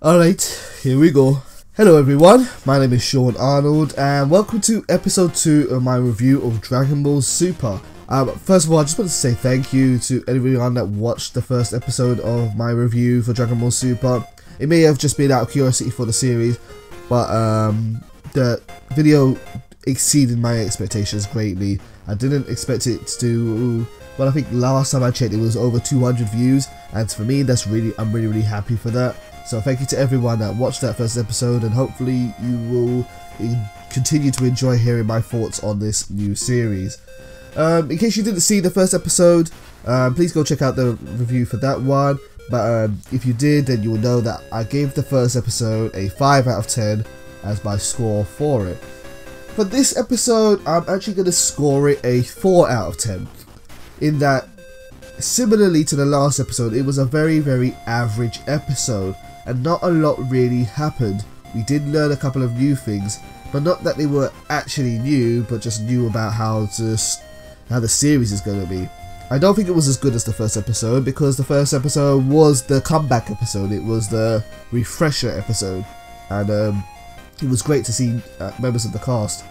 Alright, here we go. Hello everyone, my name is Sean Arnold and welcome to episode 2 of my review of Dragon Ball Super. First of all, I just want to say thank you to everyone that watched the first episode of my review for Dragon Ball Super. It may have just been out of curiosity for the series, but the video exceeded my expectations greatly. I didn't expect it to do, well, I think last time I checked it was over 200 views, and for me I'm really happy for that. So thank you to everyone that watched that first episode, and hopefully you will continue to enjoy hearing my thoughts on this new series. In case you didn't see the first episode, please go check out the review for that one. But if you did, then you will know that I gave the first episode a 5 out of 10 as my score for it. For this episode, I'm actually going to score it a 4 out of 10. In that, similarly to the last episode, it was a very average episode. And not a lot really happened. We did learn a couple of new things, but not that they were actually new, but just new about how the series is going to be. I don't think it was as good as the first episode, because the first episode was the comeback episode. It was the refresher episode, and it was great to see members of the cast.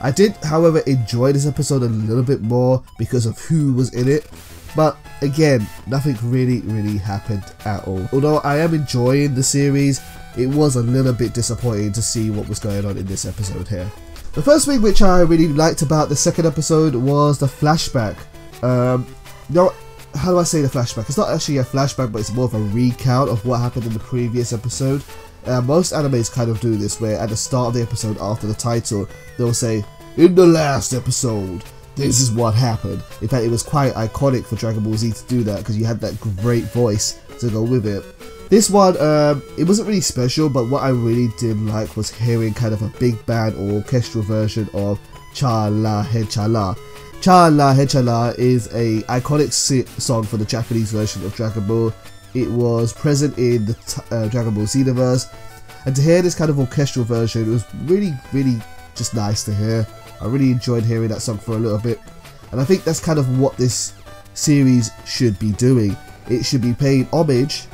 I did, however, enjoy this episode a little bit more because of who was in it. But again, nothing really happened at all. Although I am enjoying the series, it was a little bit disappointing to see what was going on in this episode here. The first thing which I really liked about the second episode was the flashback. How do I say the flashback? It's not actually a flashback, but it's more of a recount of what happened in the previous episode. Most animes kind of do this, where at the start of the episode, after the title, they'll say, "In the last episode, this is what happened." In fact, it was quite iconic for Dragon Ball Z to do that, because you had that great voice to go with it. This one, it wasn't really special, but what I really did like was hearing kind of a big band or orchestral version of Cha La He Cha La. Cha La He Cha La is a iconic song for the Japanese version of Dragon Ball. It was present in the Dragon Ball Xenoverse, and to hear this kind of orchestral version, it was really just nice to hear. I really enjoyed hearing that song for a little bit, and I think that's kind of what this series should be doing. It should be paying homage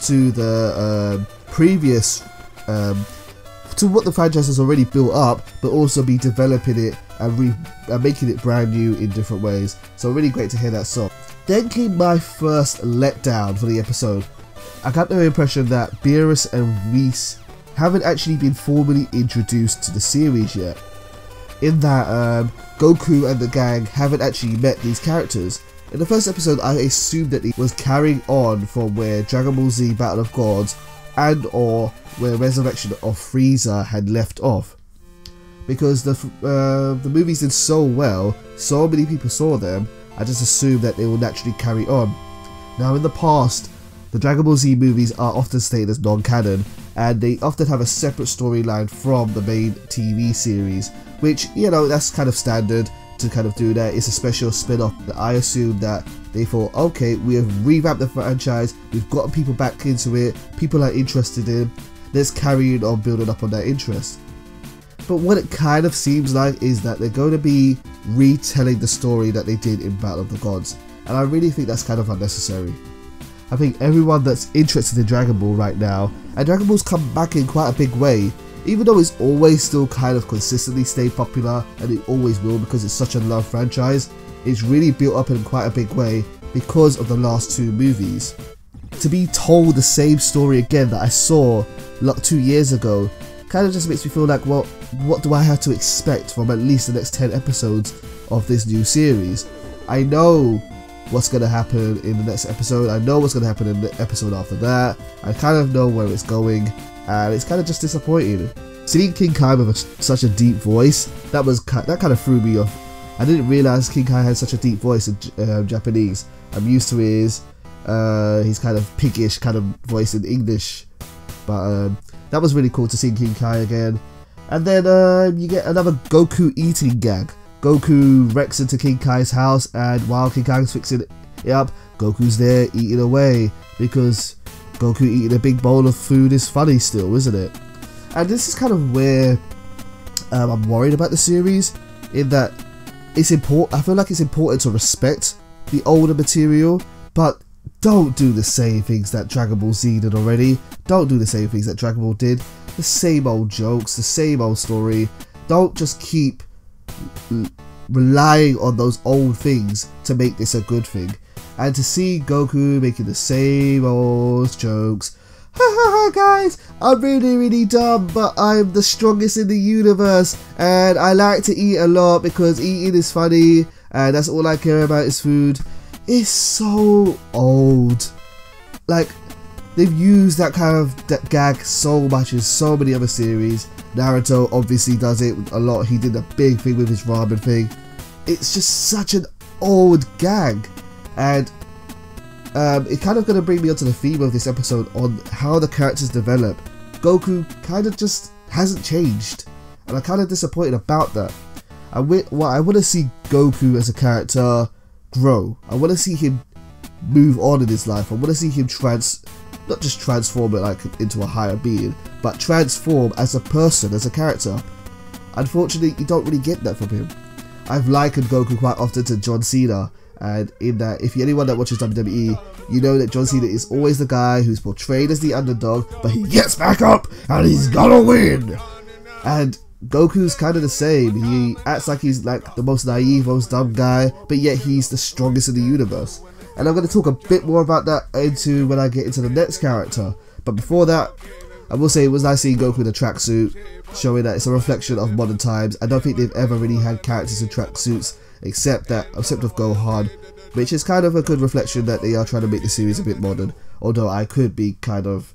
to the previous, to what the franchise has already built up, but also be developing it and making it brand new in different ways. So really great to hear that song. Then came my first letdown for the episode. I got the impression that Beerus and Whis haven't actually been formally introduced to the series yet. In that Goku and the gang haven't actually met these characters. In the first episode, I assumed that it was carrying on from where Dragon Ball Z Battle of Gods and or where Resurrection of Frieza had left off. Because the movies did so well, so many people saw them, I just assumed that they will naturally carry on. Now in the past, the Dragon Ball Z movies are often stated as non-canon, and they often have a separate storyline from the main TV series, which, you know, that's kind of standard to kind of do that. It's a special spin-off. I assume that they thought, okay, we have revamped the franchise, we've gotten people back into it, people are interested in, let's carry on building up on that interest. But what it kind of seems like is that they're going to be retelling the story that they did in Battle of the Gods, and I really think that's kind of unnecessary. I think everyone that's interested in Dragon Ball right now, and Dragon Ball's come back in quite a big way, even though it's always still kind of consistently stayed popular, and it always will because it's such a loved franchise, it's really built up in quite a big way because of the last 2 movies. To be told the same story again that I saw 2 years ago kind of just makes me feel like, well, what do I have to expect from at least the next 10 episodes of this new series? I know what's going to happen in the next episode, I know what's going to happen in the episode after that, I kind of know where it's going, and it's kind of just disappointing. Seeing King Kai with such a deep voice, that kind of threw me off. I didn't realise King Kai had such a deep voice in Japanese. I'm used to his kind of piggish kind of voice in English, but that was really cool to see King Kai again. And then you get another Goku eating gag. Goku wrecks into King Kai's house, and while King Kai's fixing it up, Goku's there eating away, because Goku eating a big bowl of food is funny still, isn't it? And this is kind of where I'm worried about the series, in that it's important. I feel like it's important to respect the older material, but don't do the same things that Dragon Ball Z did already. Don't do the same things that Dragon Ball did. The same old jokes, the same old story. Don't just keep relying on those old things to make this a good thing. And to see Goku making the same old jokes. Haha guys, I'm really dumb, but I'm the strongest in the universe, and I like to eat a lot because eating is funny and that's all I care about is food. It's so old. Like, they've used that kind of gag so much in so many other series. Naruto obviously does it a lot. He did a big thing with his ramen thing. It's just such an old gag, and it's kind of going to bring me onto the theme of this episode on how the characters develop. Goku kind of just hasn't changed, and I'm kind of disappointed about that. I want to see Goku as a character grow. I want to see him move on in his life. I want to see him not just transform it like into a higher being, but transform as a person, as a character. Unfortunately, you don't really get that from him. I've likened Goku quite often to John Cena, and in that, if you're anyone that watches WWE, you know that John Cena is always the guy who's portrayed as the underdog, but he gets back up and he's gonna win. And Goku's kind of the same. He acts like he's like the most naive, most dumb guy, but yet he's the strongest in the universe. And I'm going to talk a bit more about that when I get into the next character. But before that, I will say it was nice seeing Goku in a tracksuit, showing that it's a reflection of modern times. I don't think they've ever really had characters in tracksuits except of Gohan, which is kind of a good reflection that they are trying to make the series a bit modern. Although I could be kind of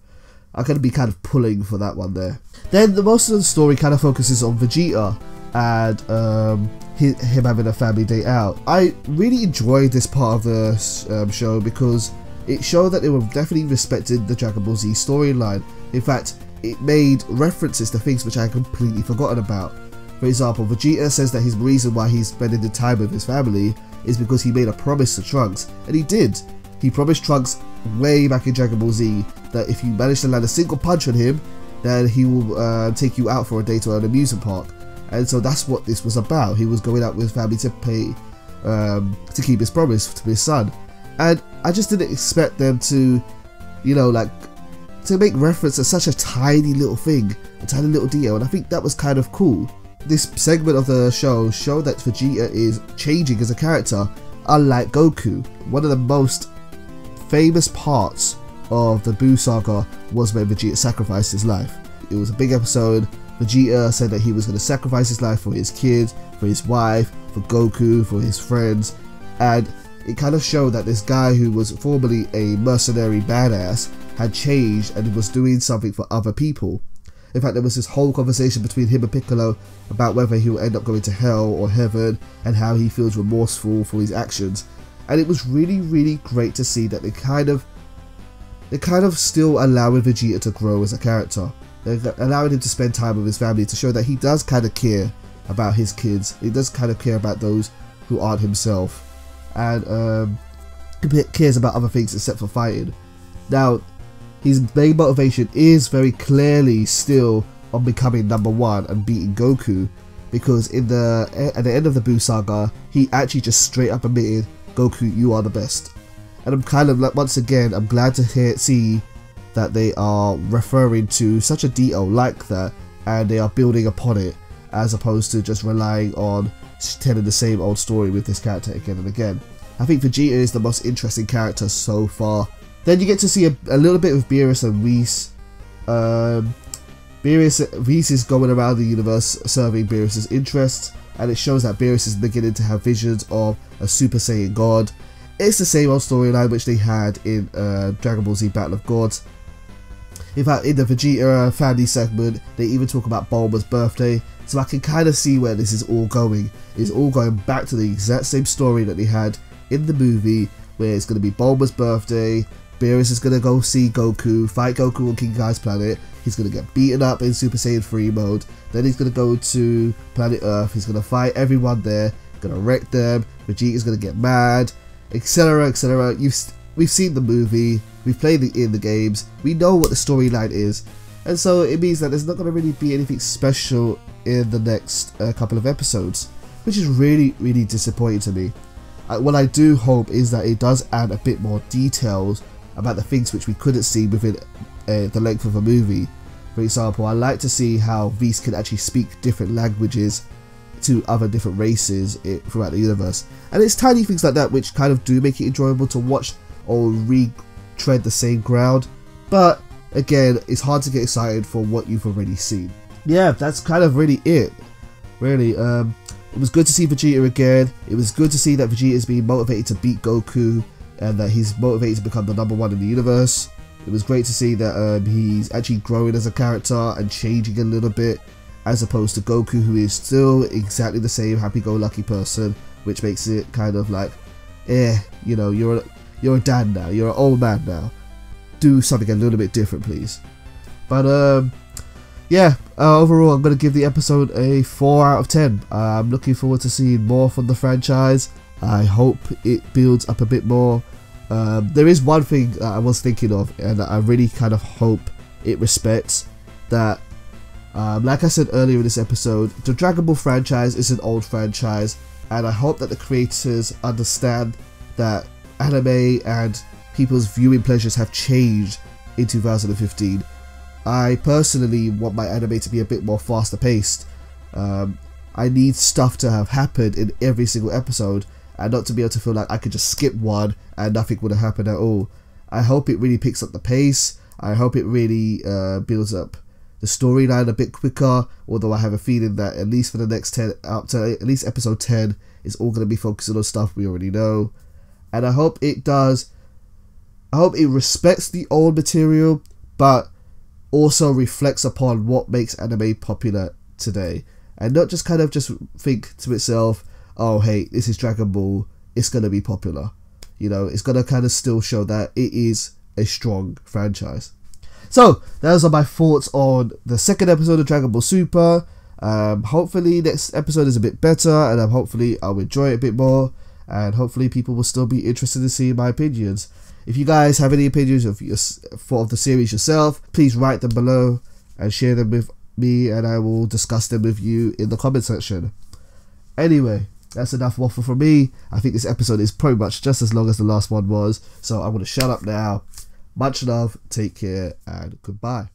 pulling for that one there. Then most of the story kind of focuses on Vegeta and him having a family day out. I really enjoyed this part of the show because it showed that they were definitely respecting the Dragon Ball Z storyline. In fact, it made references to things which I had completely forgotten about. For example, Vegeta says that his reason why he's spending the time with his family is because he made a promise to Trunks, and he did. He promised Trunks way back in Dragon Ball Z that if you manage to land a single punch on him, then he will take you out for a day to an amusement park. And so that's what this was about. He was going out with his family to pay to keep his promise to his son. And I just didn't expect them to, you know, like, to make reference to such a tiny little thing, a tiny little detail, and I think that was kind of cool. This segment of the show showed that Vegeta is changing as a character, unlike Goku. One of the most famous parts of the Buu saga was when Vegeta sacrificed his life. It was a big episode. Vegeta said that he was going to sacrifice his life for his kids, for his wife, for Goku, for his friends, and it kind of showed that this guy who was formerly a mercenary badass had changed and was doing something for other people. In fact, there was this whole conversation between him and Piccolo about whether he will end up going to hell or heaven and how he feels remorseful for his actions. And it was really great to see that they kind of still allowing Vegeta to grow as a character. They're allowing him to spend time with his family to show that he does kind of care about his kids. He does kind of care about those who aren't himself. And he cares about other things except for fighting. Now, his main motivation is very clearly still on becoming #1 and beating Goku, because at the end of the Buu saga, he actually just straight up admitted, "Goku, you are the best." And I'm kind of like, once again, I'm glad to see that they are referring to such a detail like that, and they are building upon it, as opposed to just relying on telling the same old story with this character again and again. I think Vegeta is the most interesting character so far. Then you get to see a little bit of Beerus and Whis. Whis is going around the universe serving Beerus's interests, and it shows that Beerus is beginning to have visions of a Super Saiyan God. It's the same old storyline which they had in Dragon Ball Z Battle of Gods. In fact, in the Vegeta family segment, they even talk about Bulma's birthday, so I can kind of see where this is all going. It's all going back to the exact same story that they had in the movie, where it's going to be Bulma's birthday. Beerus is going to go see Goku, fight Goku on King Kai's planet. He's going to get beaten up in Super Saiyan 3 mode. Then he's going to go to planet Earth. He's going to fight everyone there, going to wreck them. Vegeta's going to get mad, etc, etc. We've seen the movie, we've played it in the games, we know what the storyline is, and so it means that there's not going to really be anything special in the next couple of episodes, which is really disappointing to me. what I do hope is that it does add a bit more details about the things which we couldn't see within the length of a movie. For example, I like to see how Whis can actually speak different languages to other different races throughout the universe, and it's tiny things like that which kind of do make it enjoyable to watch or retread the same ground. But again, it's hard to get excited for what you've already seen. Yeah, that's kind of really it. Really, it was good to see Vegeta again. It was good to see that Vegeta is being motivated to beat Goku and that he's motivated to become the #1 in the universe. It was great to see that he's actually growing as a character and changing a little bit, as opposed to Goku, who is still exactly the same happy-go-lucky person, which makes it kind of like, you know, you're a dad now, you're an old man now. Do something a little bit different, please. But yeah, overall I'm going to give the episode a 4 out of 10. I'm looking forward to seeing more from the franchise. I hope it builds up a bit more. There is one thing that I was thinking of, and I really kind of hope it respects that. Like I said earlier in this episode, the Dragon Ball franchise is an old franchise, and I hope that the creators understand that anime and people's viewing pleasures have changed in 2015. I personally want my anime to be a bit more faster paced. I need stuff to have happened in every single episode, and not to be able to feel like I could just skip one and nothing would have happened at all. I hope it really picks up the pace. I hope it really builds up the storyline a bit quicker, although I have a feeling that at least for the next 10, up to at least episode 10, is all going to be focusing on stuff we already know. And I hope it does, I hope it respects the old material, but also reflects upon what makes anime popular today. And not just kind of just think to itself, oh hey, this is Dragon Ball, it's going to be popular. You know, it's going to kind of still show that it is a strong franchise. So, those are my thoughts on the second episode of Dragon Ball Super. Hopefully next episode is a bit better, and hopefully I'll enjoy it a bit more, and hopefully people will still be interested in seeing my opinions. If you guys have any opinions of the series yourself, please write them below and share them with me, and I will discuss them with you in the comment section. Anyway, that's enough waffle from me. I think this episode is pretty much just as long as the last one was, so I'm going to shut up now. Much love, take care, and goodbye.